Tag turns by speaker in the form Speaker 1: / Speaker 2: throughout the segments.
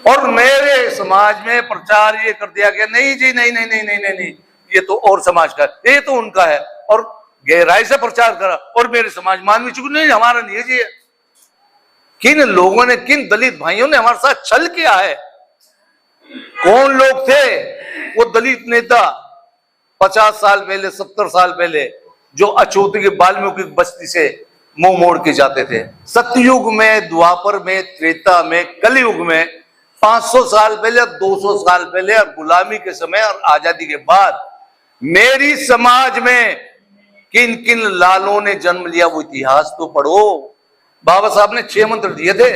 Speaker 1: और मेरे समाज में प्रचार ये कर दिया गया, नहीं जी, नहीं नहीं नहीं नहीं नहीं नहीं, ये तो और समाज का है, ये तो उनका है, और गहराई से प्रचार करा, और मेरे समाज मान भी चुके, नहीं हमारा नहीं है जी। किन लोगों ने, किन दलित भाइयों ने हमारे साथ छल किया है? कौन लोग थे वो दलित नेता 50 साल पहले, 70 साल पहले, जो अछूत की वाल्मीकि बस्ती से मुंह मोड़ के जाते थे? सतयुग में, द्वापर में, त्रेता में, कलयुग में, 500 साल पहले, 200 साल पहले, और गुलामी के समय और आजादी के बाद मेरी समाज में किन किन लालों ने जन्म लिया, वो इतिहास तो पढ़ो। बाबा साहब ने 6 मंत्र दिए थे,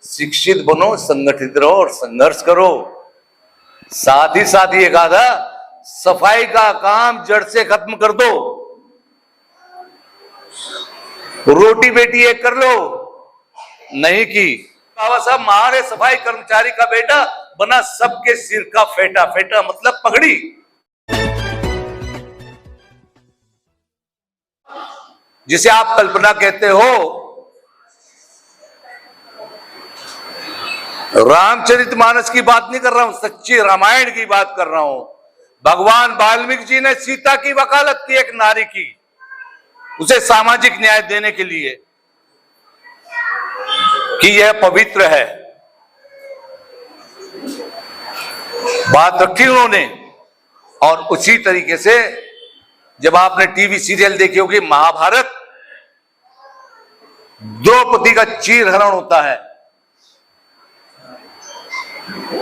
Speaker 1: शिक्षित बनो, संगठित रहो और संघर्ष करो। साथ ही एक आधा, सफाई का काम जड़ से खत्म कर दो, रोटी बेटी एक कर लो, नहीं की। बाबा साहब मारे सफाई कर्मचारी का बेटा बना सबके सिर का फेटा, फेटा मतलब पगड़ी। जिसे आप कल्पना कहते हो, रामचरितमानस की बात नहीं कर रहा हूं, सच्ची रामायण की बात कर रहा हूं। भगवान वाल्मीकि जी ने सीता की वकालत की, एक नारी की, उसे सामाजिक न्याय देने के लिए कि यह पवित्र है। बात रखी उन्होंने। और उसी तरीके से जब आपने टीवी सीरियल देखी होगी महाभारत, द्रौपदी का चीरहरण होता है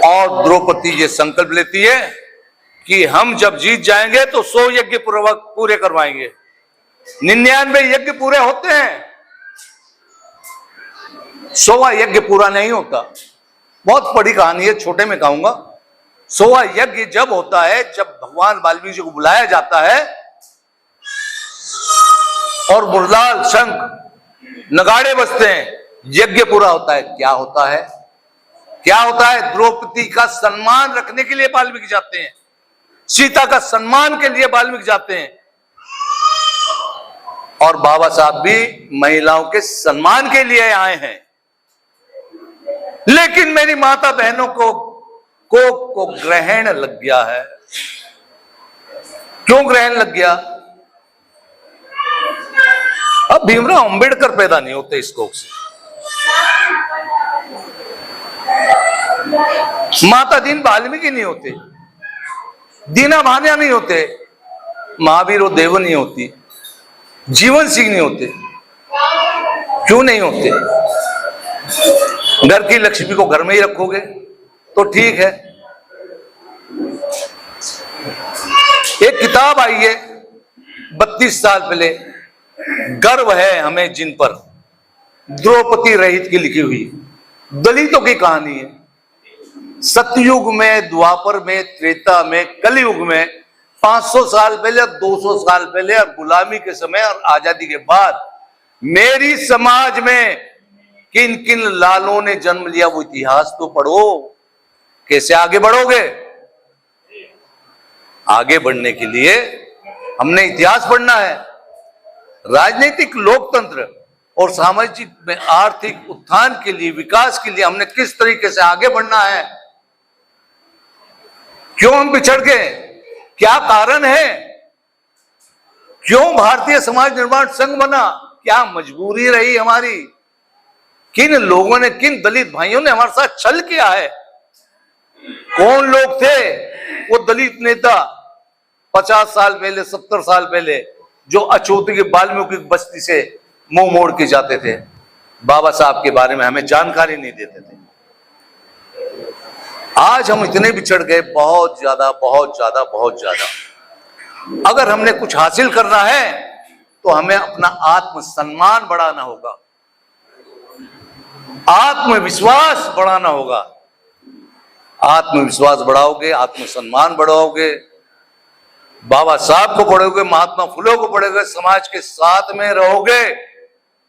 Speaker 1: और द्रौपदी ये संकल्प लेती है कि हम जब जीत जाएंगे तो 100 यज्ञ पूरे करवाएंगे। 99 यज्ञ पूरे होते हैं, 100वां यज्ञ पूरा नहीं होता। बहुत बड़ी कहानी है, छोटे में कहूंगा। 100वां यज्ञ जब होता है, जब भगवान वाल्मीकि जी को बुलाया जाता है और मुरलाल, शंख, नगाड़े बजते हैं, यज्ञ पूरा होता है। क्या होता है? क्या होता है? द्रौपदी का सम्मान रखने के लिए वाल्मीकि जाते हैं, सीता का सम्मान के लिए वाल्मीकि जाते हैं, और बाबा साहब भी महिलाओं के सम्मान के लिए आए हैं। लेकिन मेरी माता बहनों को ग्रहण लग गया है। क्यों ग्रहण लग गया? अब भीमराव अंबेडकर पैदा नहीं होते इस कोख से, माता दीन वाल्मीकि नहीं होते, दीना भान्या नहीं होते, महावीर और देव नहीं होती, जीवन सिंह नहीं होते। क्यों नहीं होते? घर की लक्ष्मी को घर में ही रखोगे तो ठीक है। एक किताब आई है 32 साल पहले, गर्व है हमें जिन पर, द्रौपदी रहित की लिखी हुई दलितों की कहानी है। सतयुग में, द्वापर में, त्रेता में, कलयुग में, 500 साल पहले, 200 साल पहले, और गुलामी के समय और आजादी के बाद मेरी समाज में किन किन लालों ने जन्म लिया, वो इतिहास तो पढ़ो। कैसे आगे बढ़ोगे? आगे बढ़ने के लिए हमने इतिहास पढ़ना है। राजनीतिक लोकतंत्र और सामाजिक में आर्थिक उत्थान के लिए, विकास के लिए हमने किस तरीके से आगे बढ़ना है। क्यों हम पिछड़ गए? क्या कारण है? क्यों भारतीय समाज निर्माण संघ बना? क्या मजबूरी रही हमारी? किन लोगों ने, किन दलित भाइयों ने हमारे साथ छल किया है? कौन लोग थे वो दलित नेता 50 साल पहले, 70 साल पहले, जो अछूत की वाल्मीकि बस्ती से मुंह मोड़ के जाते थे? बाबा साहब के बारे में हमें जानकारी नहीं देते थे। आज हम इतने बिछड़ गए, बहुत ज्यादा, बहुत ज्यादा, बहुत ज्यादा। अगर हमने कुछ हासिल करना है तो हमें अपना आत्मसम्मान बढ़ाना होगा, आत्मविश्वास बढ़ाना होगा। आत्मविश्वास बढ़ाओगे, आत्मसम्मान बढ़ाओगे, बाबा साहब को पढ़ोगे, महात्मा फुले को पढ़ोगे, समाज के साथ में रहोगे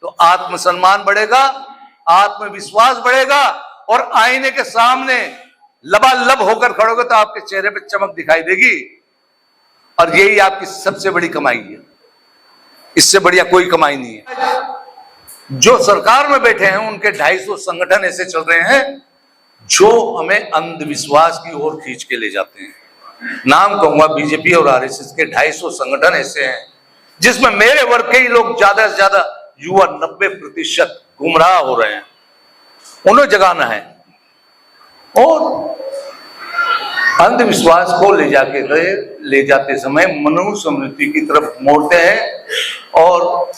Speaker 1: तो आत्मसम्मान बढ़ेगा, आत्मविश्वास बढ़ेगा, और आईने के सामने लबालब होकर खड़ोगे तो आपके चेहरे पे चमक दिखाई देगी। और यही आपकी सबसे बड़ी कमाई है, इससे बढ़िया कोई कमाई नहीं है। जो सरकार में बैठे हैं उनके 250 संगठन ऐसे चल रहे हैं जो हमें अंधविश्वास की ओर खींच के ले जाते हैं। नाम कहूंगा, बीजेपी और आरएसएस के 250 संगठन ऐसे हैं जिसमें मेरे वर्ग के ही लोग ज्यादा से ज्यादा युवा 90% गुमराह हो रहे हैं। उन्हें जगाना है और अंधविश्वास को ले जाते समय मनुस्मृति की तरफ मोड़ते हैं और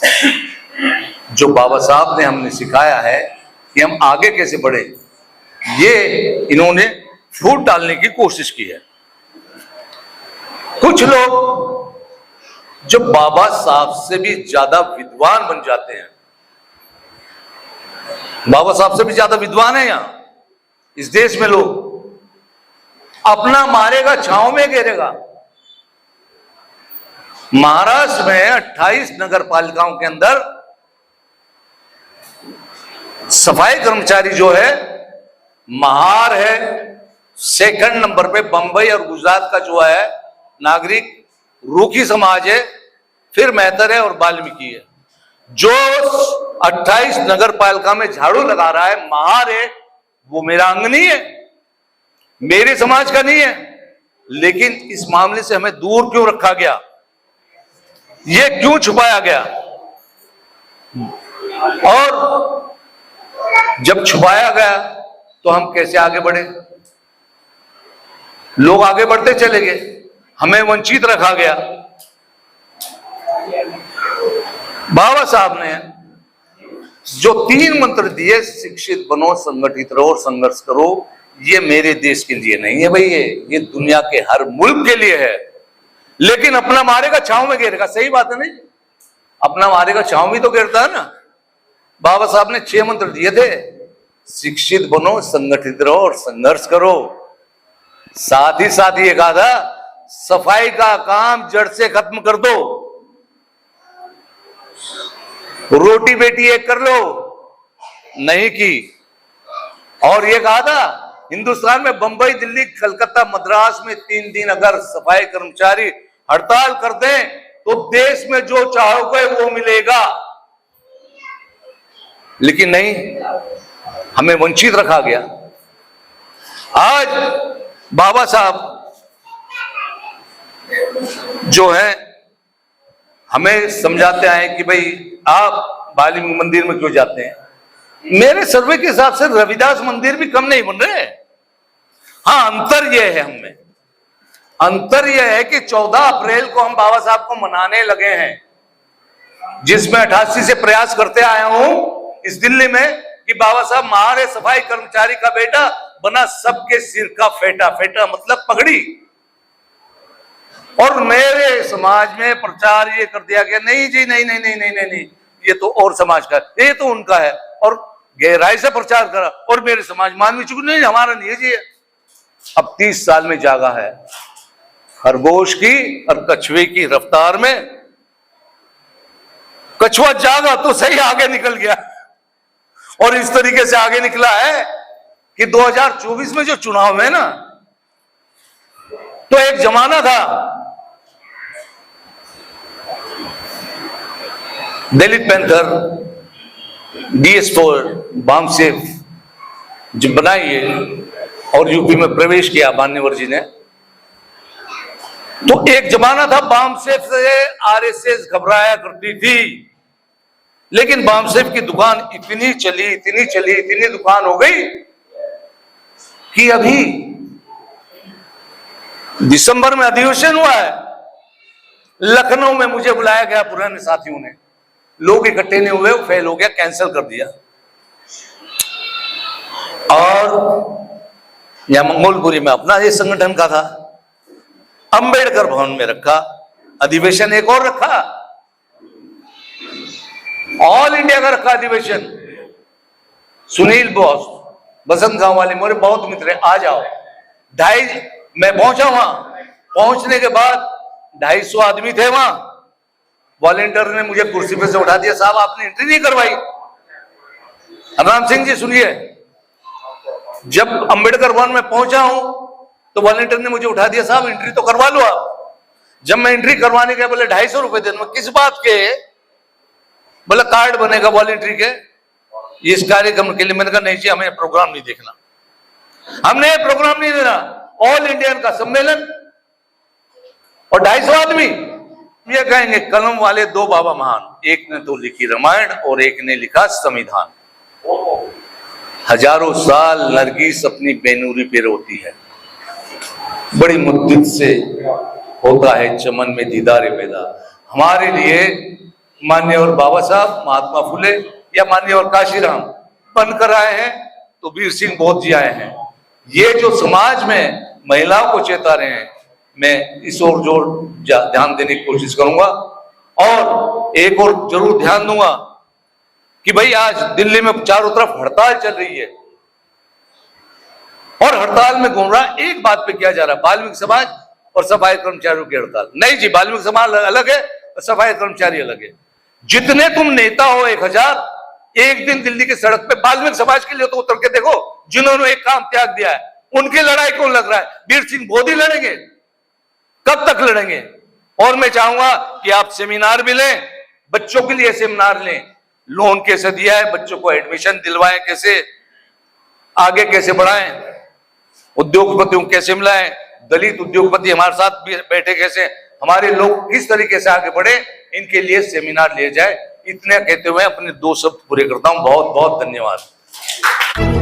Speaker 1: जो बाबा साहब ने हमने सिखाया है कि हम आगे कैसे बढ़े, ये इन्होंने फूट डालने की कोशिश की है। कुछ लोग जो बाबा साहब से भी ज्यादा विद्वान बन जाते हैं, बाबा साहब से भी ज्यादा विद्वान है यहां इस देश में लोग, अपना मारेगा छांव में गिरेगा। महाराष्ट्र में 28 नगर पालिकाओं के अंदर सफाई कर्मचारी जो है महार है, सेकंड नंबर पे बंबई और गुजरात का जो है नागरिक रूखी समाज है, फिर मेहतर है और वाल्मीकि है। जो 28 नगर पालिका में झाड़ू लगा रहा है महार है, वो मेरा अंग नहीं है, मेरे समाज का नहीं है, लेकिन इस मामले से हमें दूर क्यों रखा गया, ये क्यों छुपाया गया? और जब छुपाया गया तो हम कैसे आगे बढ़े? लोग आगे बढ़ते चले गए, हमें वंचित रखा गया। बाबा साहब ने जो 3 मंत्र दिए, शिक्षित बनो, संगठित रहो, संघर्ष करो, ये मेरे देश के लिए नहीं है भाई, ये दुनिया के हर मुल्क के लिए है। लेकिन अपना मारेगा छांव में गिरेगा, सही बात है नहीं? अपना मारेगा छांव में तो गिरता है ना। बाबा साहब ने 6 मंत्र दिए थे, शिक्षित बनो, संगठित रहो और संघर्ष करो। साथ ही ये कहा था, सफाई का काम जड़ से खत्म कर दो, रोटी बेटी एक कर लो, नहीं की। और ये कहा था, हिंदुस्तान में बंबई, दिल्ली, कलकत्ता, मद्रास में 3 दिन अगर सफाई कर्मचारी हड़ताल कर दें तो देश में जो चाहोगे वो मिलेगा। लेकिन नहीं, हमें वंचित रखा गया। आज बाबा साहब जो है हमें समझाते हैं कि भाई आप वाल्मीकि मंदिर में क्यों जाते हैं। मेरे सर्वे के हिसाब से रविदास मंदिर भी कम नहीं बन रहे। हाँ, अंतर यह है, हमें अंतर यह है कि 14 अप्रैल को हम बाबा साहब को मनाने लगे हैं, जिसमें 88 से प्रयास करते आया हूं इस दिल्ली में कि बाबा साहब महार है, सफाई कर्मचारी का बेटा बना, सबके सिर का फेटा, फेटा मतलब पगड़ी। और मेरे समाज में प्रचार ये कर दिया गया, नहीं जी, नहीं नहीं नहीं नहीं नहीं नहीं, ये तो और समाज का है, ये तो उनका है, और गहराई से प्रचार करा। और मेरे समाज मानवी चुके, नहीं हमारा नहीं है जी। अब 30 साल में जागा है, खरगोश की और कछुए की रफ्तार में कछुआ जागा तो सही, आगे निकल गया। और इस तरीके से आगे निकला है कि 2024 में जो चुनाव है ना, तो एक जमाना था दलित पैंथर, DS4, बामसेफ जब बनाई और यूपी में प्रवेश किया मान्यवर जी ने, तो एक जमाना था बामसेफ से आरएसएस घबराया करती थी। लेकिन बामसेफ की दुकान इतनी चली, इतनी चली, इतनी दुकान हो गई कि अभी दिसंबर में अधिवेशन हुआ है लखनऊ में, मुझे बुलाया गया पुराने साथियों ने, लोग इकट्ठे नहीं हुए, वो फेल हो गया, कैंसिल कर दिया। और यहां मंगोलपुरी में अपना ये संगठन का था, अंबेडकर भवन में रखा अधिवेशन, एक और रखा, ऑल इंडिया का रखा अधिवेशन। सुनील बोस, बसंत गांव वाले, मेरे बहुत मित्र हैं, आ जाओ। मैं पहुंचा वहां, पहुंचने के बाद 250 आदमी थे वहां। वॉलेंटियर ने मुझे कुर्सी पे से उठा दिया, साहब आपने एंट्री नहीं करवाई। राम सिंह जी सुनिए, जब अंबेडकर भवन में पहुंचा हूं तो वॉलेंटियर ने मुझे उठा दिया, साहब एंट्री तो करवा लो आप। जब मैं एंट्री करवाने गया, बोले 250 रुपए दे दूंगा। किस बात के? बोला कार्ड बनेगा वॉलेंट्री के इस कार्यक्रम के लिए। मैंने कहा नहीं जी, हमें प्रोग्राम नहीं देखना। हमने प्रोग्राम नहीं देना, ऑल इंडियन का सम्मेलन और 250 आदमी ये कहेंगे कलम वाले दो बाबा महान, एक ने तो लिखी रामायण और एक ने लिखा संविधान। हजारों साल नरगिस अपनी बेनूरी पे रोती है, बड़ी मुद्दत से होता है चमन में दीदारे पैदा। हमारे लिए माननीय बाबा साहब महात्मा फुले या माननीय काशीराम बनकर आए हैं तो वीर सिंह बोध जी आए हैं। ये जो समाज में महिलाओं को चेता रहे हैं, मैं इस ओर जोर ध्यान देने की कोशिश करूंगा। और एक और जरूर ध्यान दूंगा कि भाई आज दिल्ली में चारों तरफ हड़ताल चल रही है और हड़ताल में गुमराह एक बात पे किया जा रहा है, वाल्मीकि समाज और सफाई कर्मचारियों की हड़ताल। नहीं जी, वाल्मीकि समाज अलग है और सफाई कर्मचारी अलग है। जितने तुम नेता हो 1000, एक दिन दिल्ली की सड़क पे वाल्मीकि समाज के लिए तो उतर के देखो, जिन्होंने एक काम त्याग दिया है उनकी लड़ाई कौन लग रहा है? वीर सिंह बोधी लड़ेंगे, कब तक लड़ेंगे? और मैं चाहूंगा कि आप सेमिनार भी लें, बच्चों के लिए सेमिनार लें, लोन कैसे दिया है, बच्चों को एडमिशन दिलवाएं, कैसे आगे कैसे बढ़ाएं, उद्योगपतियों कैसे मिलाएं, दलित उद्योगपति हमारे साथ बैठे कैसे, हमारे लोग किस तरीके से आगे बढ़े, इनके लिए सेमिनार लिए जाए। इतने कहते हुए अपने 2 शब्द पूरे करता हूं। बहुत बहुत धन्यवाद।